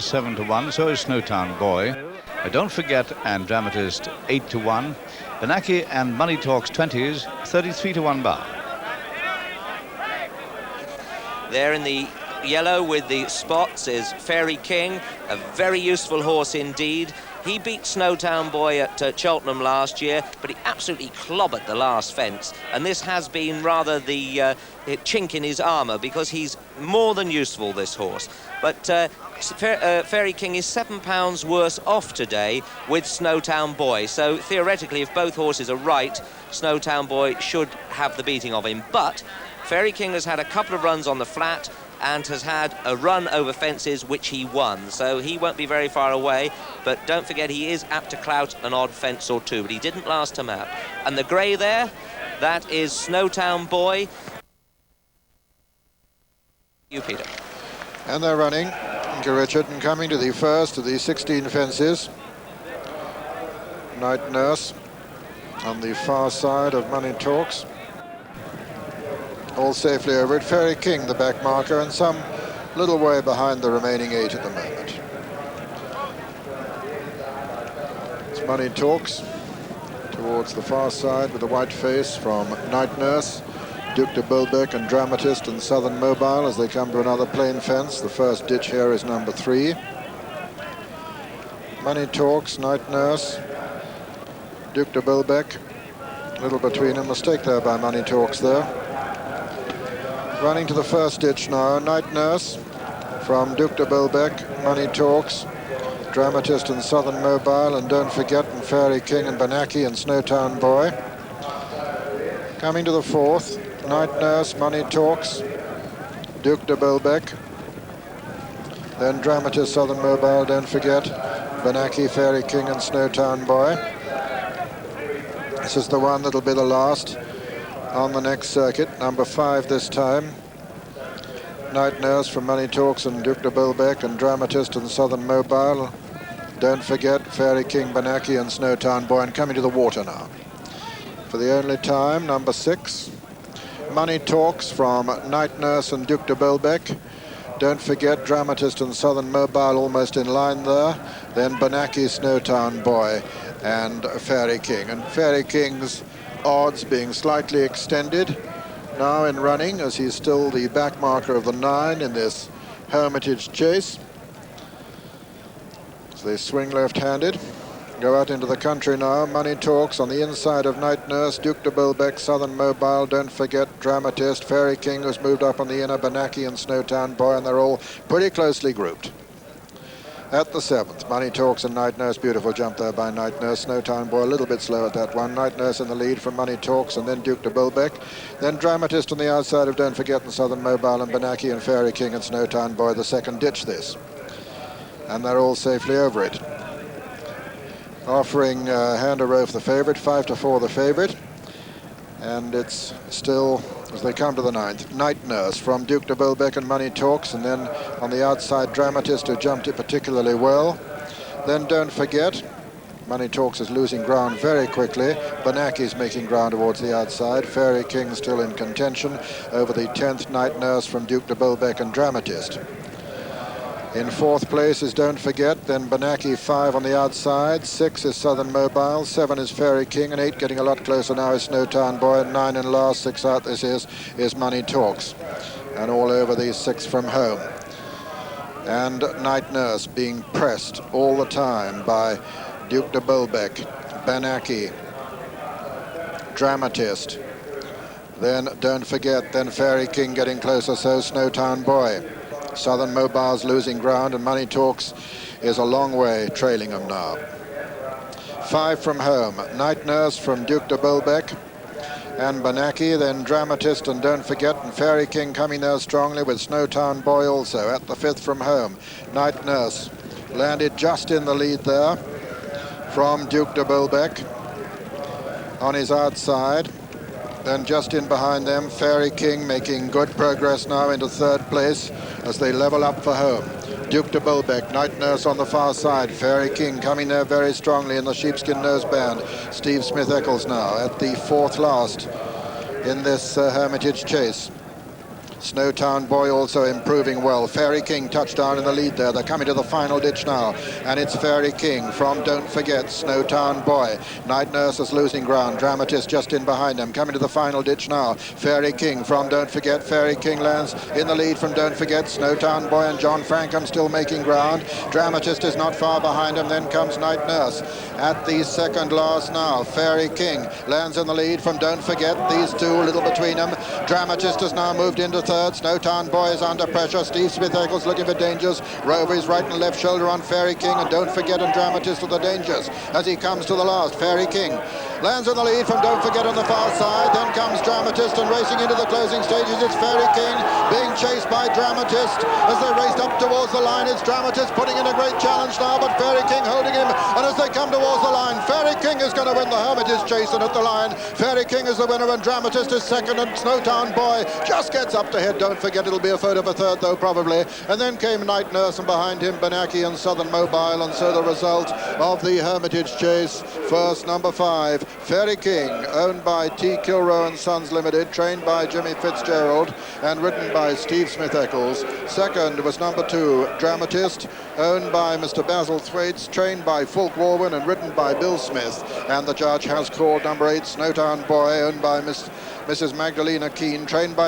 7-1, so is Snowtown Boy. Don't forget, and Dramatist 8-1. Benaki and Money Talks 20s 33-1 bar. There in the yellow with the spots is Fairy King, a very useful horse indeed. He beat Snowtown Boy at Cheltenham last year, but he absolutely clobbered the last fence. And this has been rather the chink in his armour, because he's more than useful, this horse. But Fairy King is £7 worse off today with Snowtown Boy. So theoretically, if both horses are right, Snowtown Boy should have the beating of him. But Fairy King has had a couple of runs on the flat and has had a run over fences which he won, so he won't be very far away. But don't forget, he is apt to clout an odd fence or two, but he didn't last him out. And the grey there, that is Snowtown Boy. You, Peter. And they're running. Thank you, Richard. And coming to the first of the 16 fences, Night Nurse on the far side of Money Talks. All safely over it. Fairy King, the back marker, and some little way behind the remaining 8 at the moment. It's Money Talks towards the far side with the white face from Night Nurse, Duke de Bulbeck and Dramatist and Southern Mobile as they come to another plain fence. The first ditch here is number 3. Money Talks, Night Nurse, Duke de Bulbeck. A little between them. Mistake there by Money Talks there. Running to the first ditch now, Night Nurse from Duke de Bulbeck, Money Talks, Dramatist and Southern Mobile, and Don't Forget and Fairy King and Benaki and Snowtown Boy. Coming to the fourth, Night Nurse, Money Talks, Duke de Bulbeck, then Dramatist, Southern Mobile, Don't Forget, Benaki, Fairy King and Snowtown Boy. This is the one that'll be the last on the next circuit, number 5 this time. Night Nurse from Money Talks and Duke de Bulbeck and Dramatist and Southern Mobile. Don't Forget, Fairy King, Benaki and Snowtown Boy. And coming to the water now. For the only time, number 6. Money Talks from Night Nurse and Duke de Bulbeck. Don't Forget, Dramatist and Southern Mobile almost in line there. Then Benaki, Snowtown Boy and Fairy King. And Fairy King's odds being slightly extended now in running, as he's still the back marker of the 9 in this Hermitage chase. So they swing left-handed, go out into the country now. Money Talks on the inside of Night Nurse, Duke de Bulbeck, Southern Mobile, Don't Forget, Dramatist, Fairy King who's moved up on the inner, Benaki and Snowtown Boy, and they're all pretty closely grouped. At the 7th, Money Talks and Night Nurse. Beautiful jump there by Night Nurse. Snowtown Boy a little bit slow at that one. Night Nurse in the lead from Money Talks, and then Duke de Bulbeck. Then Dramatist on the outside of Don't Forget and Southern Mobile, and Benaki and Fairy King and Snowtown Boy, the second ditch this. And they're all safely over it. Offering hand a row for the favourite, 5-4 the favourite. And it's still, as they come to the 9th, Night Nurse from Duke de Bulbeck and Money Talks, and then on the outside Dramatist, who jumped it particularly well. Then Don't Forget. Money Talks is losing ground very quickly. Benaki's making ground towards the outside. Fairy King still in contention over the 10th, Night Nurse from Duke de Bulbeck and Dramatist. In 4th place is Don't Forget, then Benaki 5 on the outside, 6 is Southern Mobile, 7 is Fairy King, and 8 getting a lot closer now is Snowtown Boy, and 9 in last, 6 out this is Money Talks. And all over these 6 from home. And Night Nurse being pressed all the time by Duke de Bulbeck, Benaki, Dramatist, then Don't Forget, then Fairy King getting closer, so Snowtown Boy. Southern Mobile's losing ground, and Money Talks is a long way trailing them now. 5 from home, Night Nurse from Duke de Bulbeck and Benaki, then Dramatist and Don't Forget, and Fairy King coming there strongly with Snowtown Boy also. At the 5th from home, Night Nurse landed just in the lead there from Duke de Bulbeck on his outside. Then just in behind them, Fairy King making good progress now into 3rd place as they level up for home. Duke de Bulbeck, Night Nurse on the far side. Fairy King coming there very strongly in the sheepskin noseband. Steve Smith-Eccles now at the 4th last in this Hermitage chase. Snowtown Boy also improving well. Fairy King touchdown in the lead there. They're coming to the final ditch now, and it's Fairy King from Don't Forget, Snowtown Boy. Night Nurse is losing ground. Dramatist just in behind them. Coming to the final ditch now. Fairy King from Don't Forget. Fairy King lands in the lead from Don't Forget. Snowtown Boy and John Frankham still making ground. Dramatist is not far behind him. Then comes Night Nurse at the second last now. Fairy King lands in the lead from Don't Forget. These two a little between them. Dramatist has now moved into third. Snowtown Boy is under pressure. Steve Smith-Eccles looking for dangers. Rover is right and left shoulder on Fairy King, and Don't Forget and Dramatist are the dangers as he comes to the last. Fairy King lands in the lead from Don't Forget on the far side. Then comes Dramatist, and racing into the closing stages, it's Fairy King being chased by Dramatist as they raced up towards the line. It's Dramatist putting in a great challenge now, but Fairy King holding him, and as they come towards the line, Fairy King is going to win the Hermitage chase, and at the line, Fairy King is the winner, and Dramatist is second, and Snowtown Boy just gets up to head. Don't Forget it'll be a photo of a third though, probably. And then came Night Nurse, and behind him Benaki and Southern Mobile, and so the result of the Hermitage chase. First, number 5, Fairy King, owned by T. Kilroe and Sons Limited, trained by Jimmy Fitzgerald and ridden by Steve Smith-Eccles. Second was number 2, Dramatist, owned by Mr. Basil Thwaites, trained by Fulk Warwin and ridden by Bill Smith. And the judge has called number 8, Snowtown Boy, owned by Mrs. Magdalena Keane, trained by